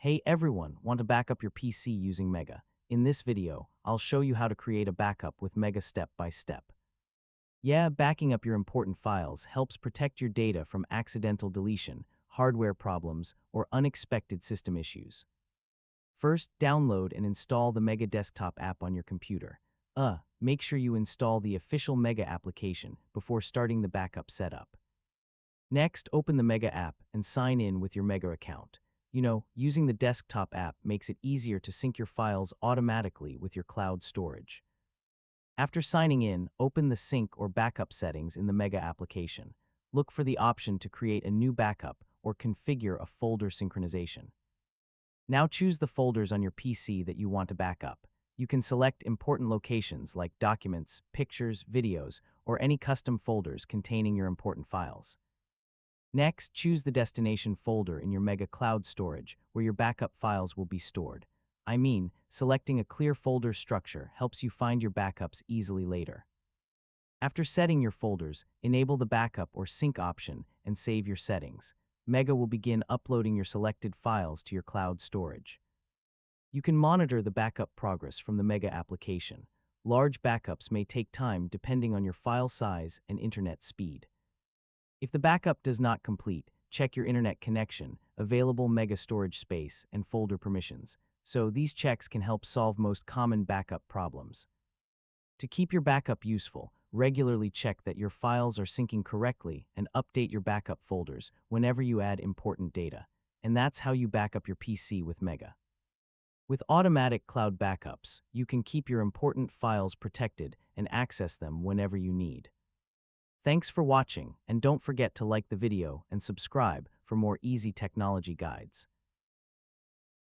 Hey everyone, want to back up your PC using Mega? In this video, I'll show you how to create a backup with Mega step by step. Yeah, backing up your important files helps protect your data from accidental deletion, hardware problems, or unexpected system issues. First, download and install the Mega Desktop app on your computer. Make sure you install the official Mega application before starting the backup setup. Next, open the Mega app and sign in with your Mega account. Using the desktop app makes it easier to sync your files automatically with your cloud storage. After signing in, open the sync or backup settings in the Mega application. Look for the option to create a new backup or configure a folder synchronization. Now choose the folders on your PC that you want to back up. You can select important locations like documents, pictures, videos, or any custom folders containing your important files. Next, choose the destination folder in your Mega Cloud storage where your backup files will be stored. Selecting a clear folder structure helps you find your backups easily later. After setting your folders, enable the backup or sync option and save your settings. Mega will begin uploading your selected files to your cloud storage. You can monitor the backup progress from the Mega application. Large backups may take time depending on your file size and internet speed. If the backup does not complete, check your internet connection, available Mega storage space, and folder permissions. So these checks can help solve most common backup problems. To keep your backup useful, regularly check that your files are syncing correctly and update your backup folders whenever you add important data. And that's how you back up your PC with Mega. With automatic cloud backups, you can keep your important files protected and access them whenever you need. Thanks for watching, and don't forget to like the video and subscribe for more easy technology guides.